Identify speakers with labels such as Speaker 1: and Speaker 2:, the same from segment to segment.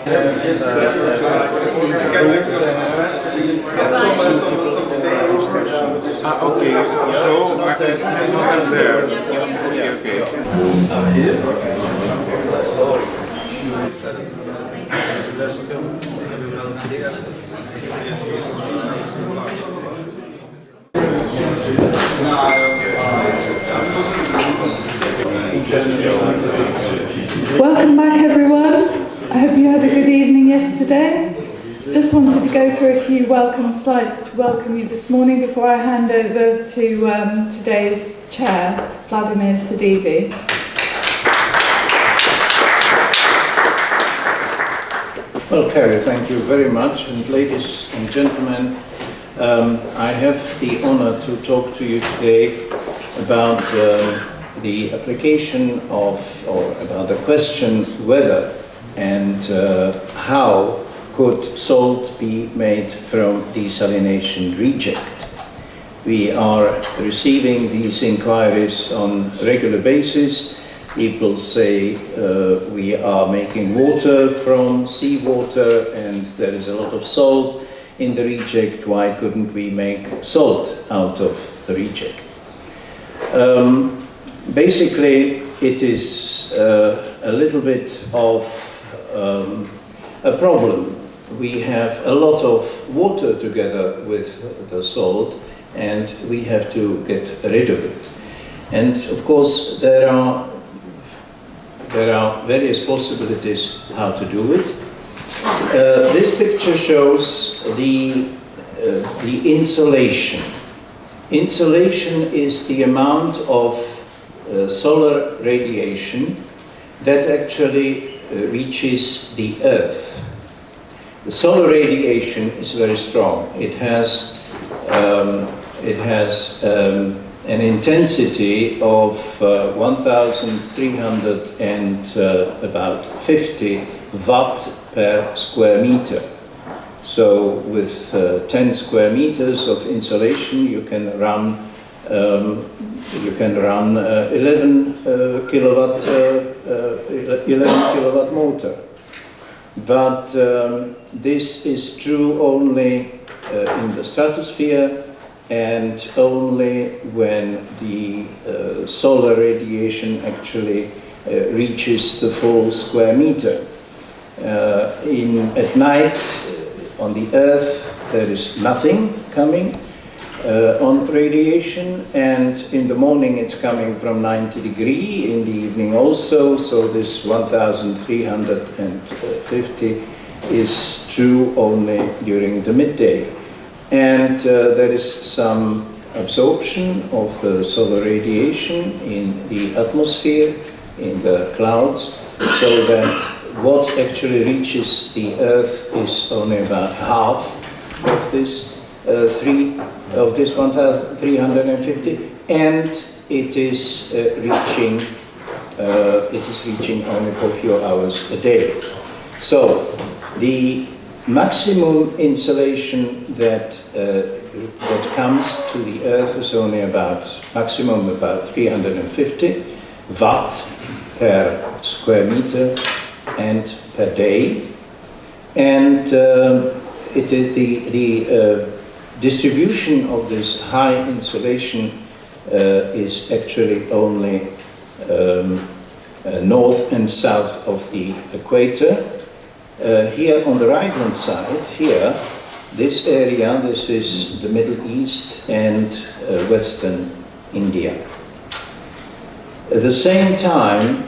Speaker 1: Okay, so it's not there. Okay.
Speaker 2: Welcome back, everyone. I hope you had a good evening yesterday. Just wanted to go through a few welcome slides to welcome you this morning before I hand over to today's chair, Vladimir Sadivi.
Speaker 3: Well, Carrie, thank you very much. And ladies and gentlemen, I have the honor to talk to you today about the application of, or about the question whether and how could salt be made from desalination reject. We are receiving these inquiries on a regular basis. People say we are making water from seawater and there is a lot of salt in the reject. Why couldn't we make salt out of the reject? Basically, it is a little bit of a problem. We have a lot of water together with the salt and we have to get rid of it. And of course, there are various possibilities how to do it. This picture shows the insolation. Insolation is the amount of solar radiation that actually reaches the Earth. The solar radiation is very strong. It has an intensity of 1,300 and about 50 watt per square meter. So with 10 square meters of insulation, you can run 11 kilowatt motor. But this is true only in the stratosphere and only when the solar radiation actually reaches the full square meter. At night on the Earth there is nothing coming on radiation, and in the morning it's coming from 90 degrees, in the evening also, so this 1,350 is true only during the midday. And there is some absorption of the solar radiation in the atmosphere, in the clouds, so that what actually reaches the Earth is only about half of this 1,350, and it is reaching only for a few hours a day. So the maximum insulation that comes to the Earth is only maximum about 350 watt per square meter and per day, and it is the distribution of this high insulation is actually only north and south of the equator. Here on the right hand side, here, this area, this is the Middle East and Western India. At the same time,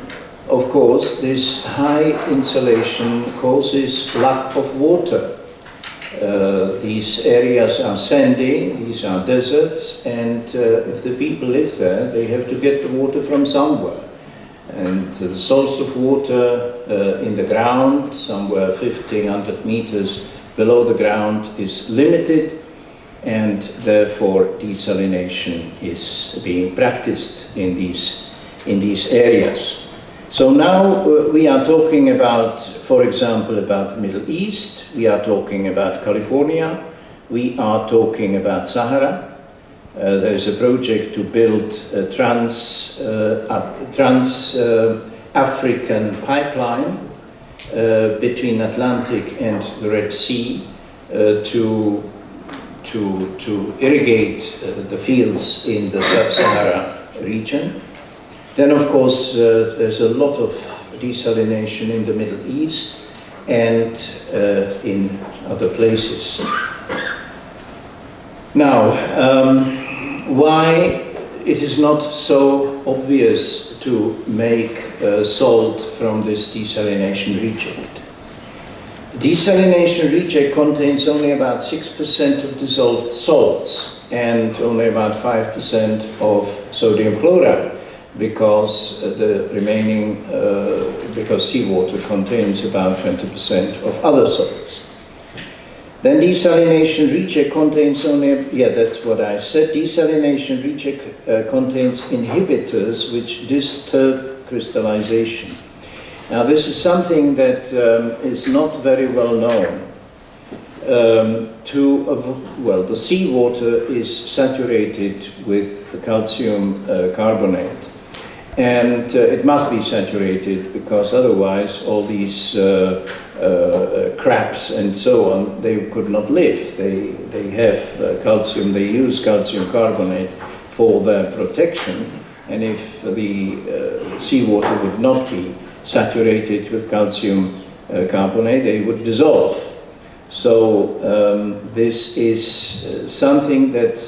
Speaker 3: of course, this high insulation causes lack of water. These areas are sandy, these are deserts, and if the people live there, they have to get the water from somewhere. And the source of water in the ground, somewhere 100 meters below the ground, is limited, and therefore desalination is being practiced in these areas. So now we are talking about, for example, about the Middle East, we are talking about California, we are talking about Sahara. There is a project to build a trans-African pipeline, between Atlantic and the Red Sea to irrigate the fields in the Sub-Sahara region. Then, of course, there's a lot of desalination in the Middle East and in other places. Now, why it is not so obvious to make salt from this desalination reject? Desalination reject contains only about 6% of dissolved salts and only about 5% of sodium chloride, because the remaining, because seawater contains about 20% of other salts. Then desalination reject contains only, that's what I said, desalination reject contains inhibitors which disturb crystallization. Now this is something that is not very well known. The seawater is saturated with calcium carbonate. And it must be saturated, because otherwise all these crabs and so on, they could not live. They have calcium, they use calcium carbonate for their protection. And if the seawater would not be saturated with calcium carbonate, they would dissolve. So this is something that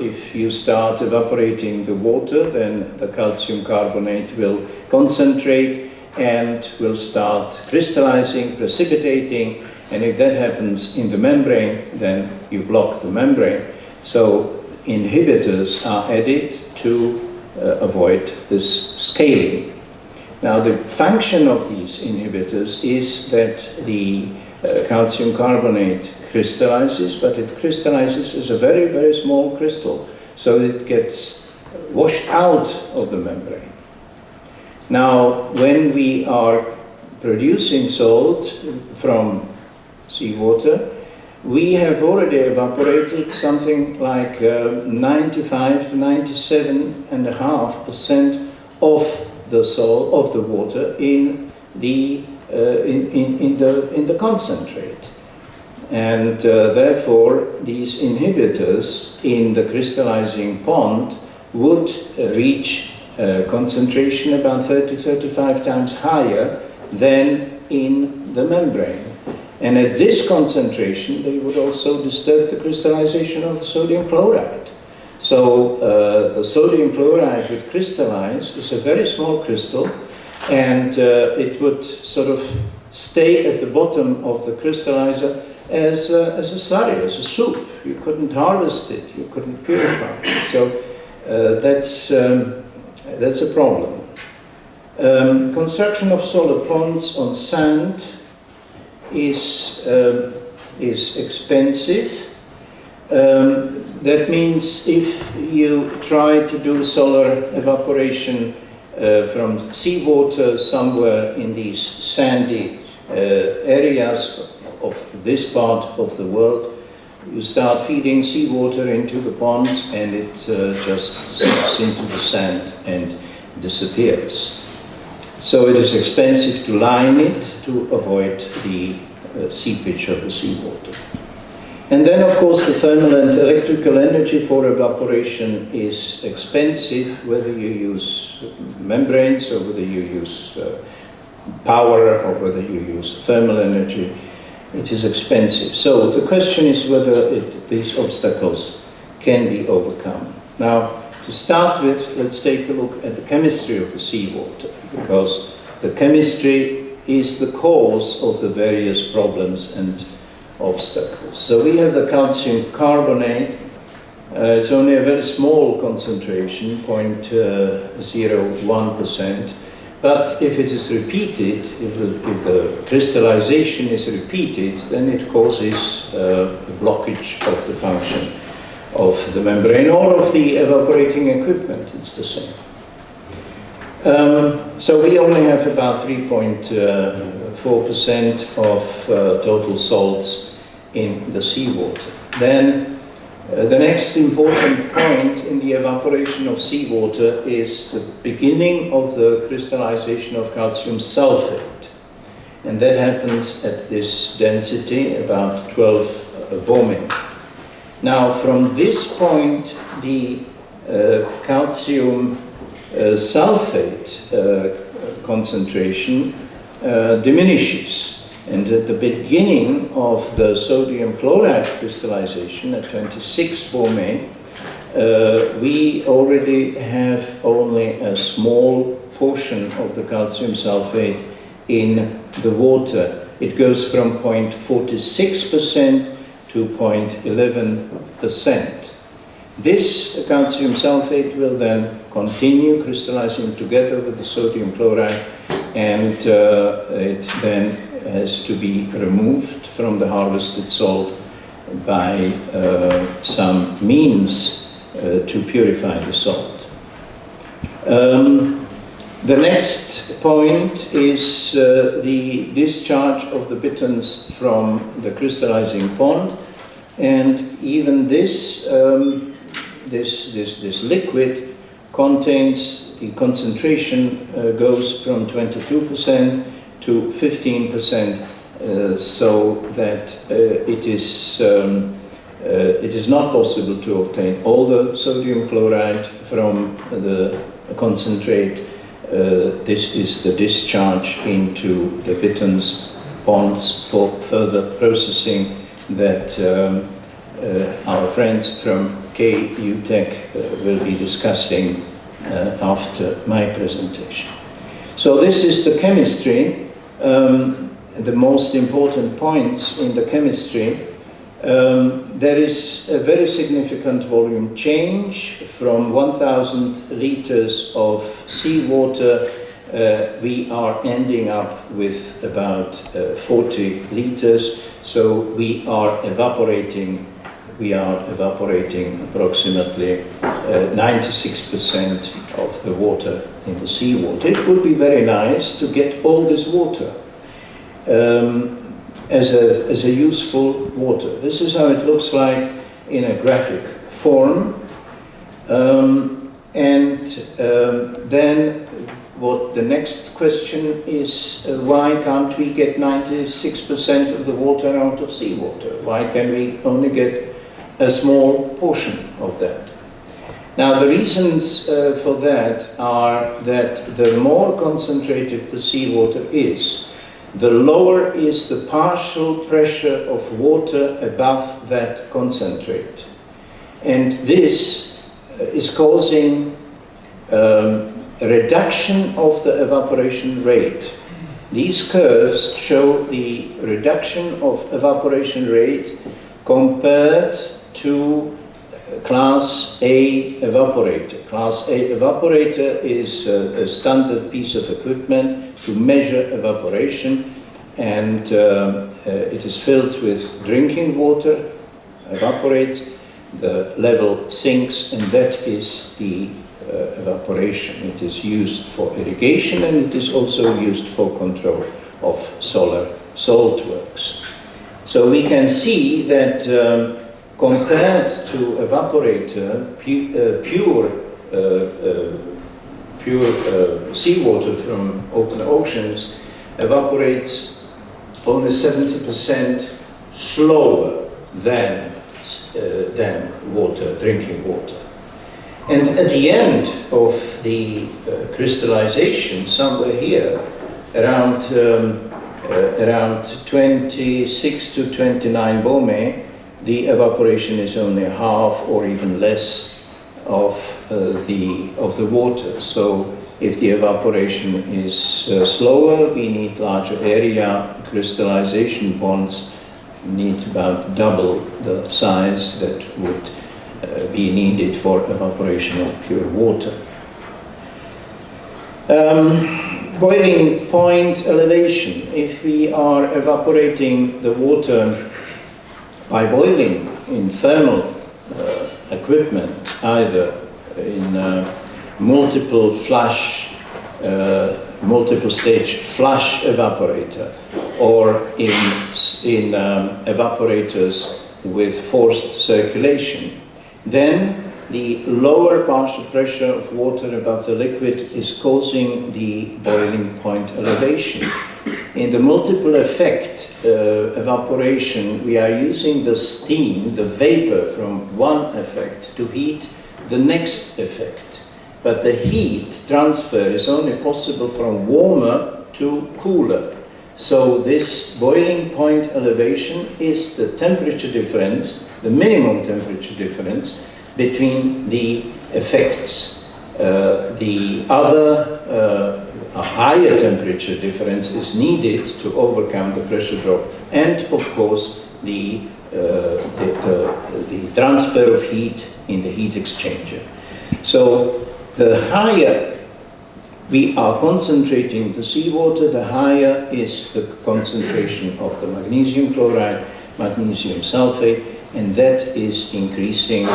Speaker 3: if you start evaporating the water, then the calcium carbonate will concentrate and will start crystallizing, precipitating, and if that happens in the membrane, then you block the membrane. So inhibitors are added to avoid this scaling. Now the function of these inhibitors is that the calcium carbonate crystallizes, but it crystallizes as a very, very small crystal, so it gets washed out of the membrane. Now, when we are producing salt from seawater, we have already evaporated something like 95 to 97.5% of the salt, of the water in the concentrate, and therefore these inhibitors in the crystallizing pond would reach concentration about 30-35 times higher than in the membrane. And at this concentration, they would also disturb the crystallization of the sodium chloride. So the sodium chloride would crystallize as a very small crystal, and it would sort of stay at the bottom of the crystallizer as a slurry, as a soup. You couldn't harvest it, you couldn't purify it. So that's a problem. Construction of solar ponds on sand is expensive. That means if you try to do solar evaporation from seawater somewhere in these sandy areas of this part of the world, you start feeding seawater into the ponds and it just sinks into the sand and disappears. So it is expensive to line it to avoid the seepage of the seawater. And then, of course, the thermal and electrical energy for evaporation is expensive, whether you use membranes or whether you use power or whether you use thermal energy. It is expensive. So the question is whether these obstacles can be overcome. Now, to start with, let's take a look at the chemistry of the seawater, because the chemistry is the cause of the various problems and obstacles. So we have the calcium carbonate. It's only a very small concentration, 0.01%. But if it is repeated, if the crystallization is repeated, then it causes a blockage of the function of the membrane or of the evaporating equipment. It's the same. So we only have about 3.4% of total salts in the seawater. Then the next important point in the evaporation of seawater is the beginning of the crystallization of calcium sulfate. and that happens at this density, about 12 Bohme. Now, from this point, the calcium sulfate concentration diminishes. And at the beginning of the sodium chloride crystallization at 26 Bohme, we already have only a small portion of the calcium sulfate in the water. It goes from 0.46% to 0.11%. This calcium sulfate will then continue crystallizing together with the sodium chloride, and it then has to be removed from the harvested salt by some means to purify the salt. The next point is the discharge of the bitterns from the crystallizing pond, and even this liquid contains, the concentration goes from 22% to 15%, so that it is not possible to obtain all the sodium chloride from the concentrate. This is the discharge into the bitterns ponds for further processing that our friends from KU Tech will be discussing after my presentation. So this is the chemistry. The most important points in the chemistry. There is a very significant volume change. From 1,000 liters of seawater, we are ending up with about 40 liters. So we are evaporating approximately 96% of the water in the seawater. It would be very nice to get all this water as a useful water. This is how it looks like in a graphic form. Then what the next question is, why can't we get 96% of the water out of seawater? Why can we only get a small portion of that? Now, the reasons for that are that the more concentrated the seawater is, the lower is the partial pressure of water above that concentrate. And this is causing a reduction of the evaporation rate. These curves show the reduction of evaporation rate compared to Class A evaporator. Class A evaporator is a standard piece of equipment to measure evaporation, and it is filled with drinking water, evaporates, the level sinks, and that is the evaporation. It is used for irrigation, and it is also used for control of solar salt works. So we can see that compared to evaporator, pure seawater from open oceans evaporates only 70% slower than water, drinking water. And at the end of the crystallization, somewhere here, around 26 to 29 Bohme, the evaporation is only half or even less of the water. So if the evaporation is slower, we need larger area. Crystallization ponds need about double the size that would be needed for evaporation of pure water. Boiling point elevation. If we are evaporating the water by boiling in thermal equipment, either in multiple stage flash evaporator, or in evaporators with forced circulation, then the lower partial pressure of water above the liquid is causing the boiling point elevation. In the multiple effect evaporation, we are using the steam, the vapor from one effect to heat the next effect. But the heat transfer is only possible from warmer to cooler. So this boiling point elevation is the temperature difference, the minimum temperature difference between the effects. The other a higher temperature difference is needed to overcome the pressure drop, and of course the transfer of heat in the heat exchanger. So the higher we are concentrating the seawater, the higher is the concentration of the magnesium chloride, magnesium sulfate, and that is increasing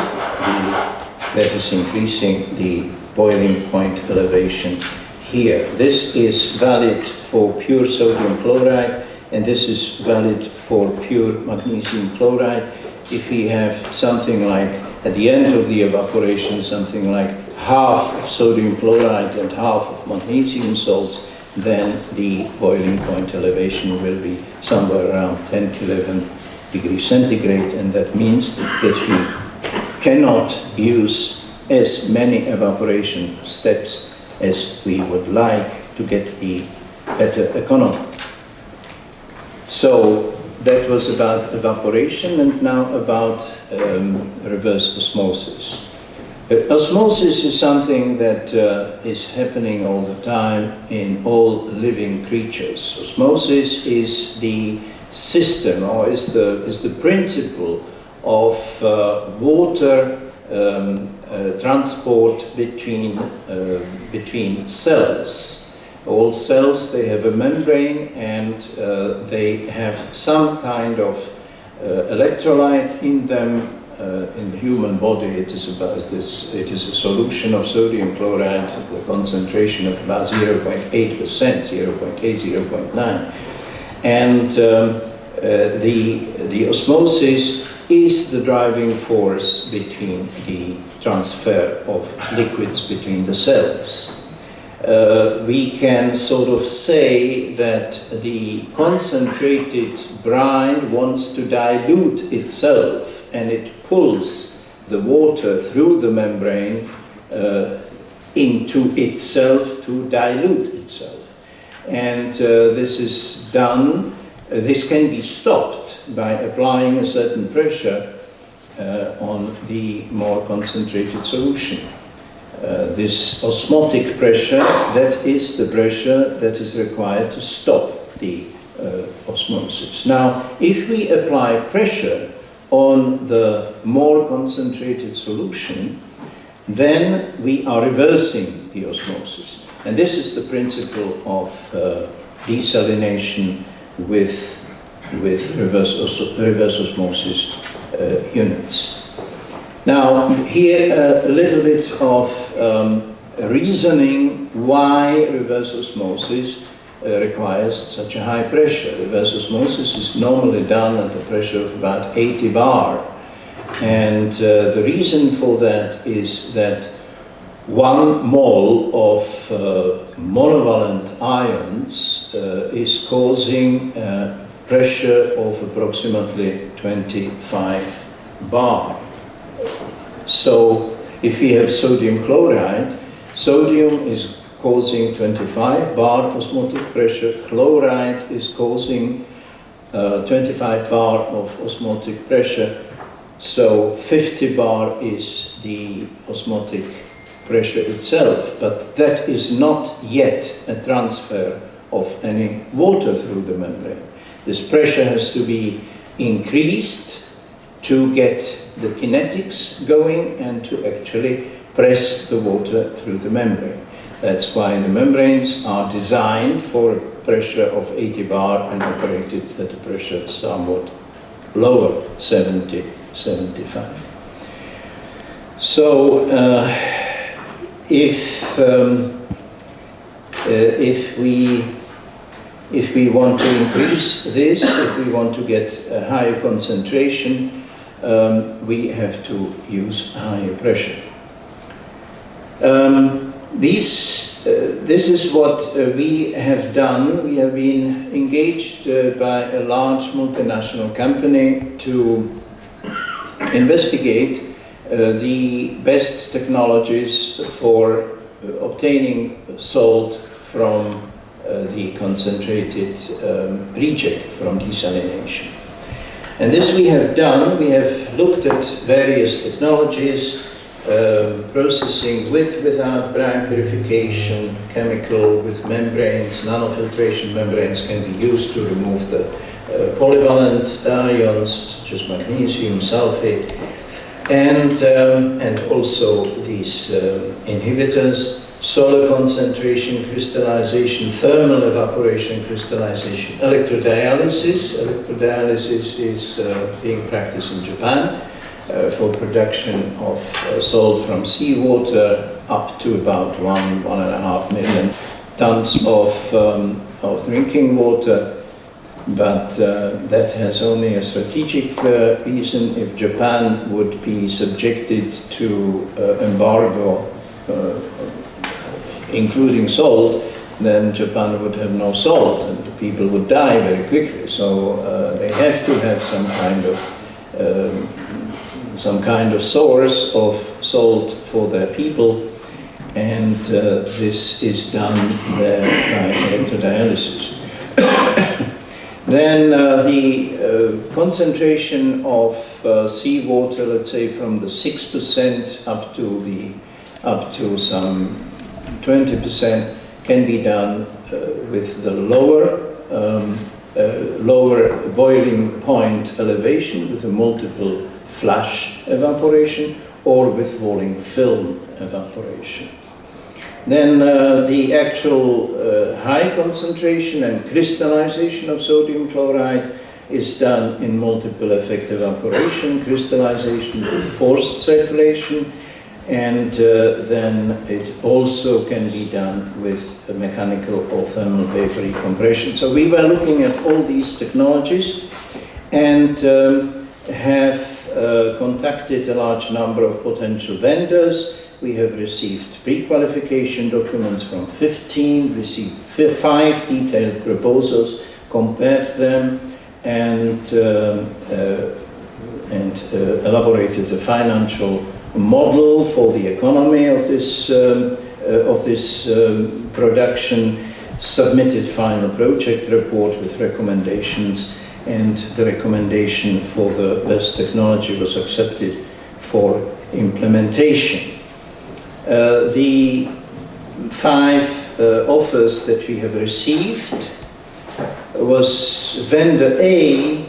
Speaker 3: the boiling point elevation here. This is valid for pure sodium chloride, and this is valid for pure magnesium chloride. If we have something like, at the end of the evaporation, something like half of sodium chloride and half of magnesium salts, then the boiling point elevation will be somewhere around 10-11 degrees centigrade, and that means that we cannot use as many evaporation steps as we would like to get the better economy. So that was about evaporation, and now about reverse osmosis. Osmosis is something that is happening all the time in all living creatures. Osmosis is the system, or is the principle of water transport between cells. All cells, they have a membrane, and they have some kind of electrolyte in them. In the human body, it is a solution of sodium chloride, the concentration of about 0.8%, 0.8, 0.9. And the osmosis is the driving force between the transfer of liquids between the cells. We can sort of say that the concentrated brine wants to dilute itself, and it pulls the water through the membrane into itself to dilute itself. And this is done, this can be stopped by applying a certain pressure on the more concentrated solution. This osmotic pressure, that is the pressure that is required to stop the osmosis. Now, if we apply pressure on the more concentrated solution, then we are reversing the osmosis. And this is the principle of desalination with reverse osmosis units. Now, here a little bit of reasoning why reverse osmosis requires such a high pressure. Reverse osmosis is normally done at a pressure of about 80 bar. And the reason for that is that 1 mole of monovalent ions is causing a pressure of approximately 25 bar. So if we have sodium chloride, sodium is causing 25 bar osmotic pressure, chloride is causing 25 bar of osmotic pressure, so 50 bar is the osmotic pressure itself, but that is not yet a transfer of any water through the membrane. This pressure has to be increased to get the kinetics going and to actually press the water through the membrane. That's why the membranes are designed for a pressure of 80 bar and operated at a pressure somewhat lower, 70, 75. So if we want to increase this, if we want to get a higher concentration, we have to use higher pressure. This is what we have done. We have been engaged by a large multinational company to investigate the best technologies for obtaining salt from the concentrated reject from desalination. And this we have done. We have looked at various technologies, processing with, without brine purification, chemical with membranes, nanofiltration membranes can be used to remove the polyvalent ions such as magnesium, sulfate, and also these inhibitors, solar concentration, crystallization, thermal evaporation, crystallization, electrodialysis. Electrodialysis is being practiced in Japan for production of salt from seawater up to about 1.5 million tons of drinking water. But that has only a strategic reason. If Japan would be subjected to embargo, including salt, then Japan would have no salt and the people would die very quickly. So they have to have some kind of source of salt for their people, and this is done there by electrodialysis. Then the concentration of seawater, let's say from the 6% up to some 20%, can be done with the lower boiling point elevation with a multiple flash evaporation or with falling film evaporation. Then the actual high concentration and crystallization of sodium chloride is done in multiple effect evaporation, crystallization with forced circulation, and then it also can be done with a mechanical or thermal vapor recompression. So we were looking at all these technologies and have contacted a large number of potential vendors. We have received pre-qualification documents from 15, received 5 detailed proposals, compared them, and elaborated a financial model for the economy of this production, submitted final project report with recommendations, and the recommendation for the best technology was accepted for implementation. The 5 offers that we have received was vendor A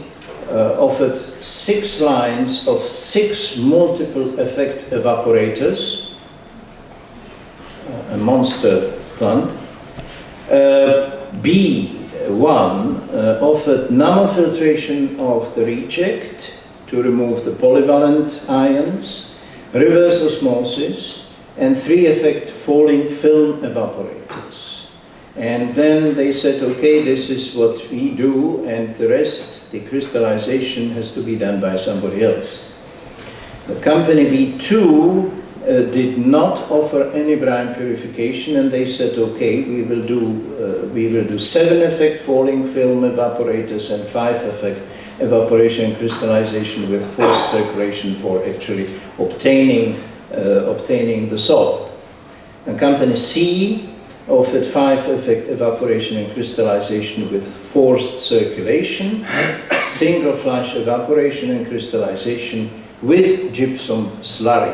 Speaker 3: offered 6 lines of 6 multiple effect evaporators, a monster plant. B1 offered nanofiltration of the reject to remove the polyvalent ions, reverse osmosis, and 3 effect falling film evaporators. And then they said, okay, this is what we do, and the rest, the crystallization, has to be done by somebody else. The company B2 did not offer any brine purification, and they said, okay, we will do 7 effect falling film evaporators and 5 effect evaporation and crystallization with forced circulation for actually obtaining the salt. And company C offered 5 effect evaporation and crystallization with forced circulation, single flash evaporation and crystallization with gypsum slurry.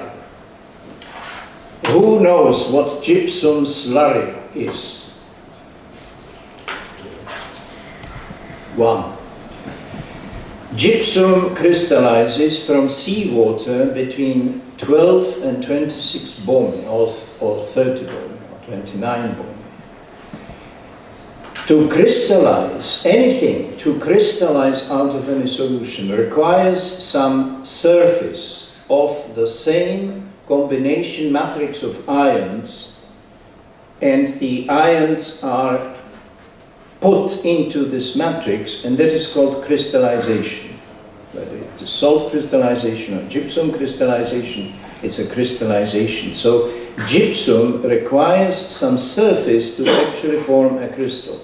Speaker 3: Who knows what gypsum slurry is? 1. Gypsum crystallizes from seawater between 12 and 26 bomi, or 30 bomi, or 29 bomi. To crystallize anything, to crystallize out of any solution, requires some surface of the same combination matrix of ions, and the ions are put into this matrix, and that is called crystallization. Whether it's a salt crystallization or gypsum crystallization, it's a crystallization. So gypsum requires some surface to actually form a crystal.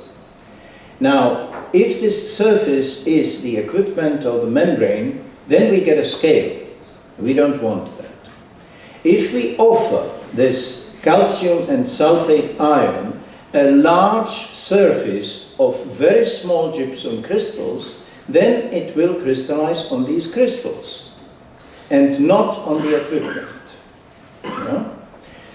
Speaker 3: Now, if this surface is the equipment of the membrane, then we get a scale. We don't want that. If we offer this calcium and sulfate ion a large surface of very small gypsum crystals, then it will crystallize on these crystals and not on the equipment. Yeah?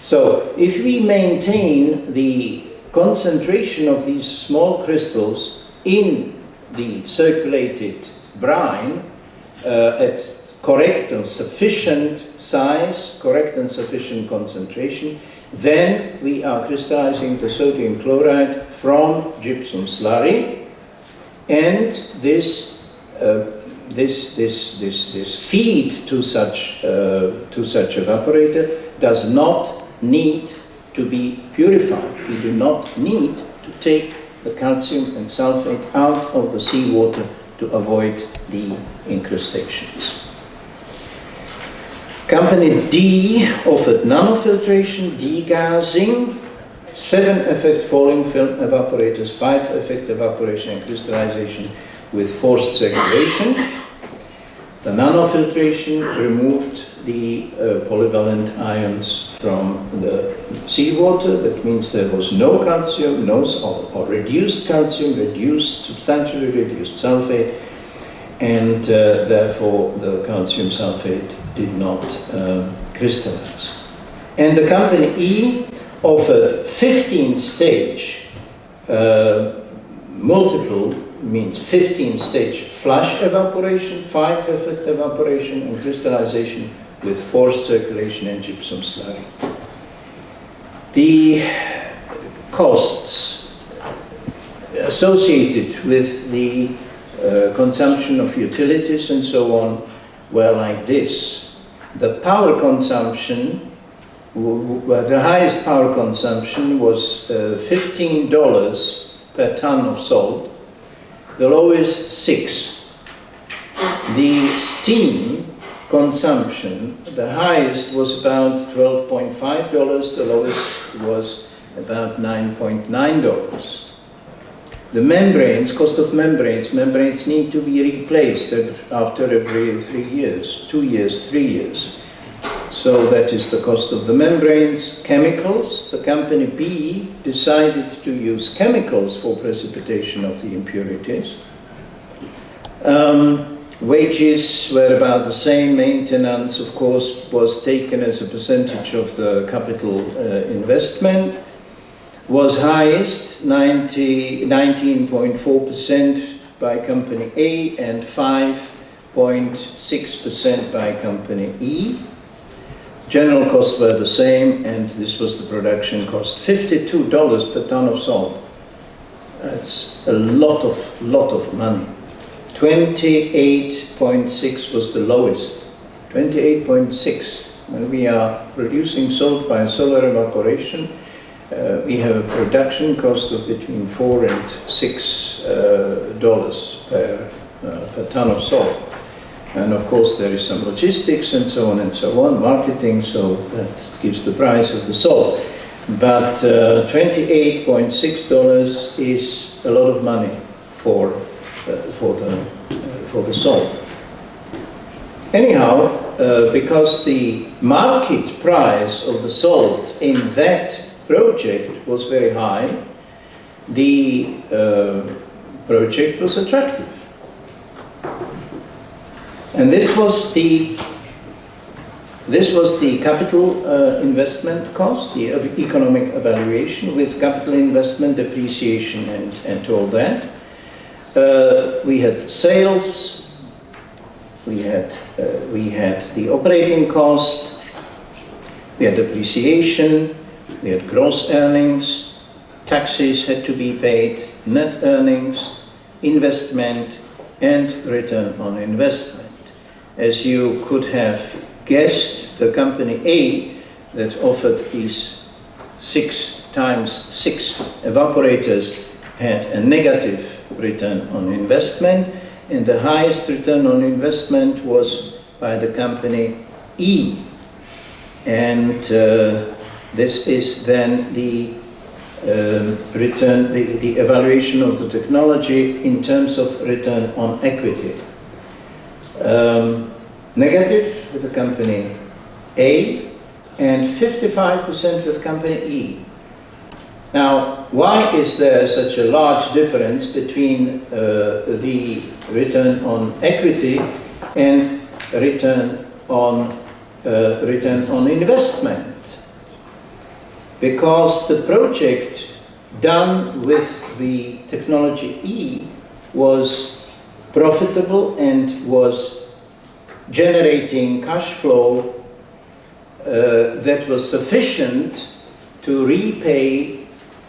Speaker 3: So if we maintain the concentration of these small crystals in the circulated brine at correct and sufficient size, correct and sufficient concentration, then we are crystallizing the sodium chloride from gypsum slurry, and this feed to such evaporator does not need to be purified. We do not need to take the calcium and sulfate out of the seawater to avoid the incrustations. Company D offered nanofiltration, degassing, 7 effect falling film evaporators, 5 effect evaporation and crystallization with forced circulation. The nanofiltration removed the polyvalent ions from the seawater. That means there was no calcium, or reduced calcium, substantially reduced sulfate, and therefore the calcium sulfate did not crystallize. And the company E offered 15-stage multiple, means 15-stage flash evaporation, 5 effect evaporation and crystallization with forced circulation and gypsum slurry. The costs associated with the consumption of utilities and so on were like this. The power consumption, the highest power consumption was $15 per ton of salt, the lowest 6. The steam consumption, the highest was about $12.5, the lowest was about $9.9. The membranes, cost of membranes need to be replaced after every 3 years, 2 years, 3 years. So that is the cost of the membranes. Chemicals, the company B decided to use chemicals for precipitation of the impurities. Wages were about the same. Maintenance, of course, was taken as a percentage of the capital investment. Was highest, 19.4% by company A and 5.6% by company E. General costs were the same, and this was the production cost, $52 per ton of salt. That's a lot of money. 28.6 was the lowest. 28.6. When we are producing salt by solar evaporation, we have a production cost of between $4 and $6 per ton of salt. And of course there is some logistics and so on, marketing, so that gives the price of the salt. But $28.6 is a lot of money for the salt. Anyhow, because the market price of the salt in that project was very high, the project was attractive. And this was the capital investment cost, the economic evaluation with capital investment, depreciation and all that. We had sales, we had the operating cost, we had depreciation, we had gross earnings, taxes had to be paid, net earnings, investment, and return on investment. As you could have guessed, the company A that offered these 6 times 6 evaporators had a negative return on investment, and the highest return on investment was by the company E. And This is then the return, the evaluation of the technology in terms of return on equity. Negative with the company A and 55% with company E. Now, why is there such a large difference between the return on equity and return on investment? Because the project done with the technology E was profitable and was generating cash flow that was sufficient to repay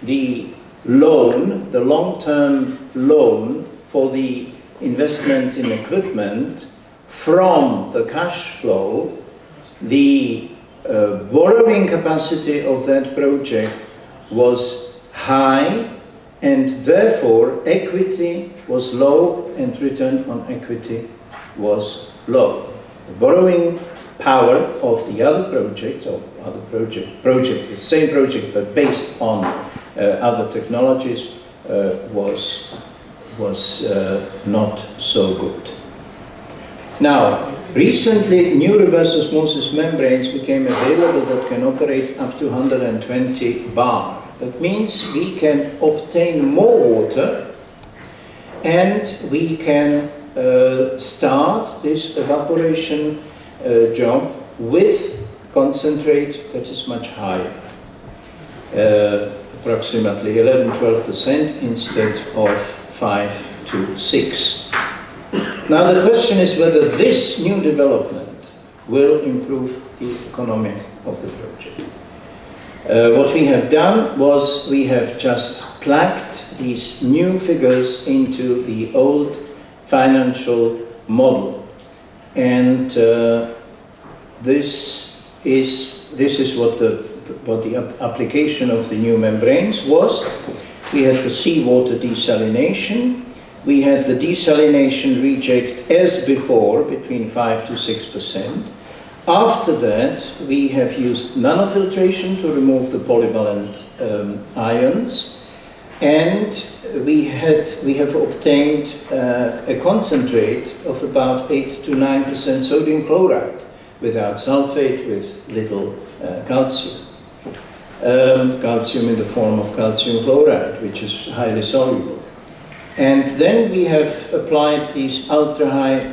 Speaker 3: the loan, the long-term loan for the investment in equipment from the cash flow. The borrowing capacity of that project was high, and therefore equity was low and return on equity was low. The borrowing power of the other projects, or other the same project but based on other technologies, was not so good. Now, recently, new reverse osmosis membranes became available that can operate up to 120 bar. That means we can obtain more water and we can start this evaporation job with concentrate that is much higher, approximately 11-12% instead of 5 to 6. Now the question is whether this new development will improve the economy of the project. What we have done was we have just plugged these new figures into the old financial model, and this is what the application of the new membranes was. We had the seawater desalination. We had the desalination reject as before, between 5 to 6%. After that, we have used nanofiltration to remove the polyvalent ions, and we have obtained a concentrate of about 8 to 9% sodium chloride without sulfate, with little calcium. Calcium in the form of calcium chloride, which is highly soluble. And then we have applied these ultra-high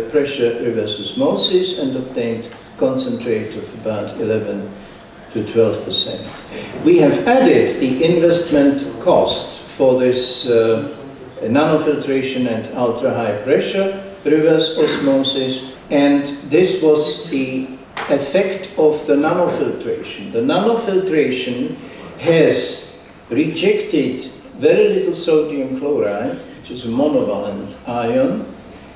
Speaker 3: pressure reverse osmosis and obtained concentrate of about 11 to 12%. We have added the investment cost for this nanofiltration and ultra-high pressure reverse osmosis, and this was the effect of the nanofiltration. The nanofiltration has rejected very little sodium chloride, which is a monovalent ion,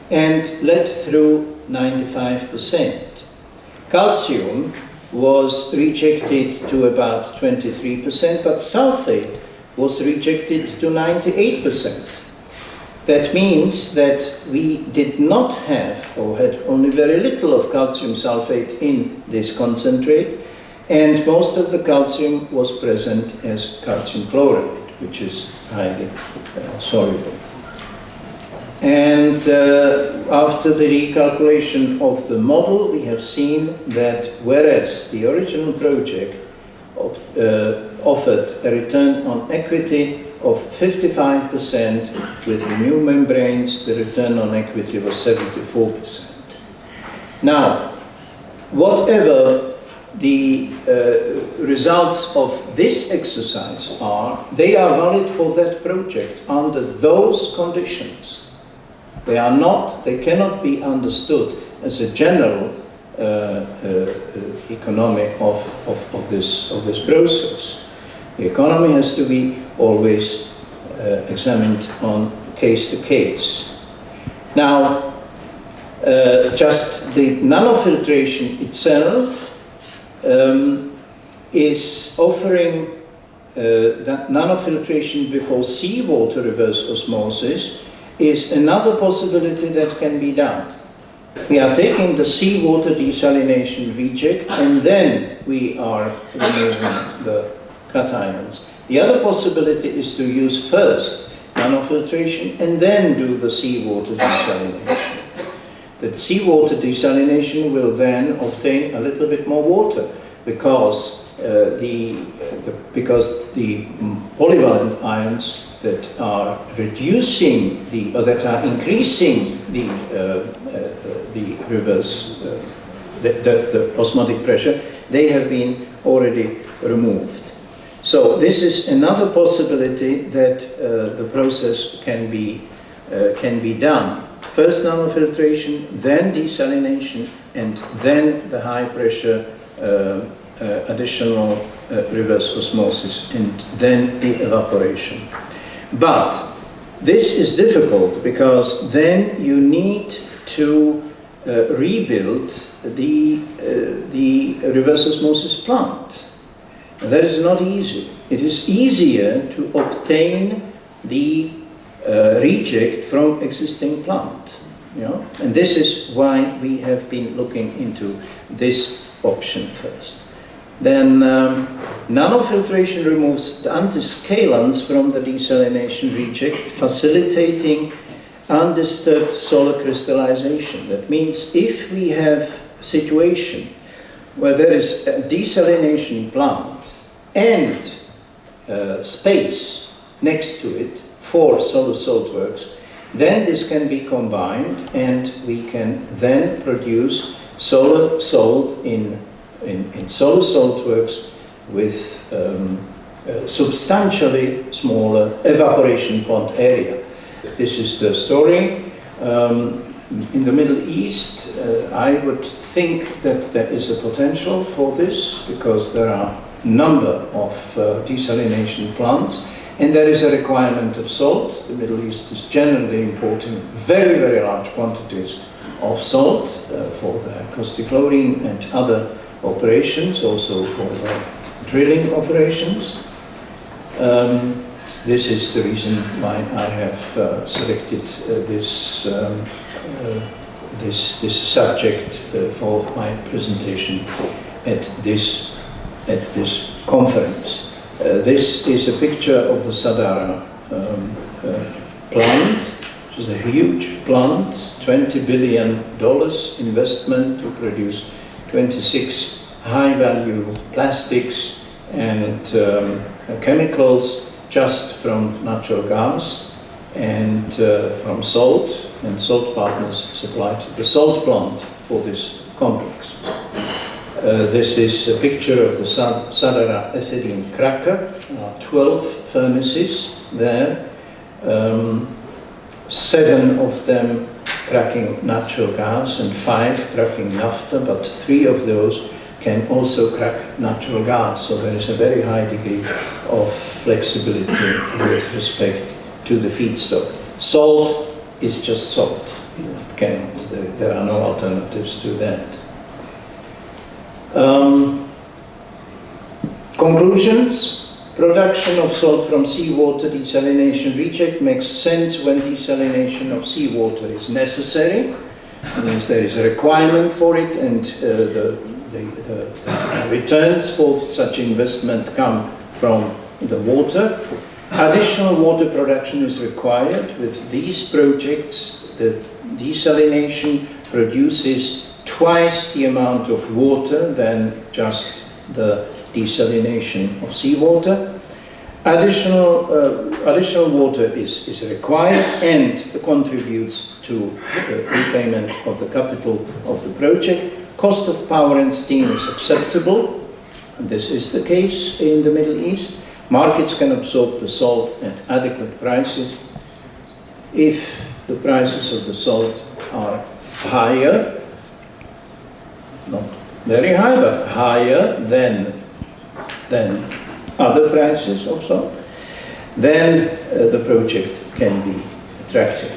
Speaker 3: and let through 95%. Calcium was rejected to about 23%, but sulfate was rejected to 98%. That means that we did not have, or had only very little of calcium sulfate in this concentrate, and most of the calcium was present as calcium chloride, which is highly soluble. And after the recalculation of the model, we have seen that whereas the original project offered a return on equity of 55%, with the new membranes, the return on equity was 74%. Now, whatever the results of this exercise are, they are valid for that project under those conditions. They cannot be understood as a general economy of this process. The economy has to be always examined on case to case. Now, just the nanofiltration itself is offering that nanofiltration before seawater reverse osmosis is another possibility that can be done. We are taking the seawater desalination reject and then we are removing the cations. The other possibility is to use first nanofiltration and then do the seawater desalination. The seawater desalination will then obtain a little bit more water because the polyvalent ions that are reducing that are increasing the reverse, the osmotic pressure, they have been already removed. So this is another possibility that the process can be done. First nanofiltration, then desalination, and then the high pressure additional reverse osmosis, and then the evaporation. But this is difficult because then you need to rebuild the reverse osmosis plant. And that is not easy. It is easier to obtain the reject from existing plant. You know? And this is why we have been looking into this option first. Then nanofiltration removes the antiscalants from the desalination reject, facilitating undisturbed solar crystallization. That means if we have a situation where there is a desalination plant and space next to it for solar salt works, then this can be combined and we can then produce solar salt in solar salt works with substantially smaller evaporation pond area. This is the story. In the Middle East, I would think that there is a potential for this because there are a number of desalination plants and there is a requirement of salt. The Middle East is generally importing very, very large quantities of salt for the caustic chlorine and other operations, also for the drilling operations. This is the reason why I have selected this subject for my presentation at this conference. This is a picture of the Sadara plant, which is a huge plant, $20 billion investment to produce 26 high-value plastics and chemicals just from natural gas and from salt, and salt partners supplied the salt plant for this complex. This is a picture of the Sadara ethylene cracker, 12 furnaces there, 7 of them cracking natural gas and 5 cracking naphtha, but 3 of those can also crack natural gas. So there is a very high degree of flexibility with respect to the feedstock. Salt is just salt. It cannot, there are no alternatives to that. Conclusions. Production of salt from seawater desalination reject makes sense when desalination of seawater is necessary. That means there is a requirement for it, and the returns for such investment come from the water. Additional water production is required. With these projects, the desalination produces twice the amount of water than just the desalination of seawater. Additional water is required and contributes to repayment of the capital of the project. Cost of power and steam is acceptable. This is the case in the Middle East. Markets can absorb the salt at adequate prices. If the prices of the salt are higher, not very high, but higher than other prices of salt, then the project can be attractive.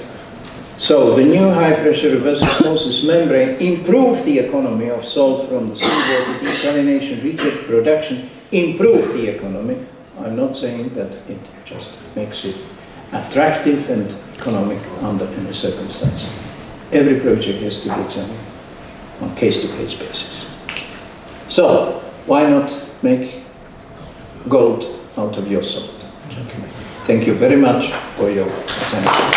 Speaker 3: So the new high-pressure reverse osmosis membrane improved the economy of salt from the seawater desalination reject production, improved the economy. I'm not saying that it just makes it attractive and economic under any circumstances. every project has to be examined on case-to-case basis. So, why not make gold out of your salt, gentlemen? Thank you very much for your attention.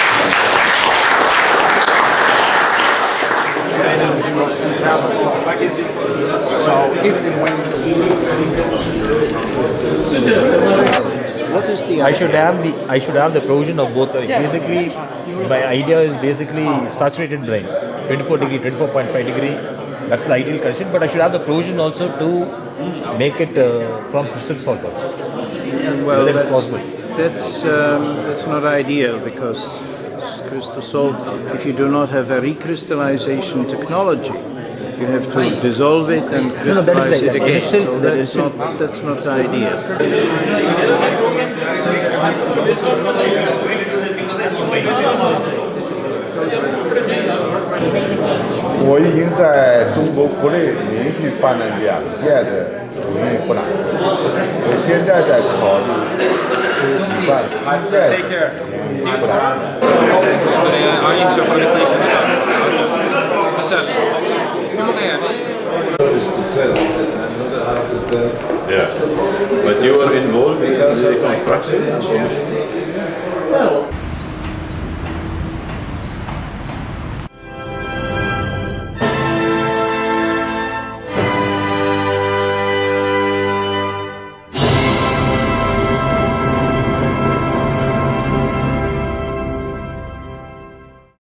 Speaker 3: What is the
Speaker 4: I should have the provision of both. Basically, my idea is basically saturated brine, 24 degree, 24.5 degree. That's the ideal condition. But I should have the provision also to make it from crystal salt.
Speaker 3: Well,
Speaker 4: whether it's possible.
Speaker 3: that's not ideal because crystal salt, if you do not have a recrystallization technology, you have to dissolve it and crystallize it again. So that's not ideal.
Speaker 5: 我已经在中国国内连续办了2届的荣誉博览会，我现在在考虑举办3届的荣誉博览会。
Speaker 6: Så det är inköp av destination och försäljning. Hur många är ni?
Speaker 7: Yeah, but you were involved in the construction?
Speaker 3: Well,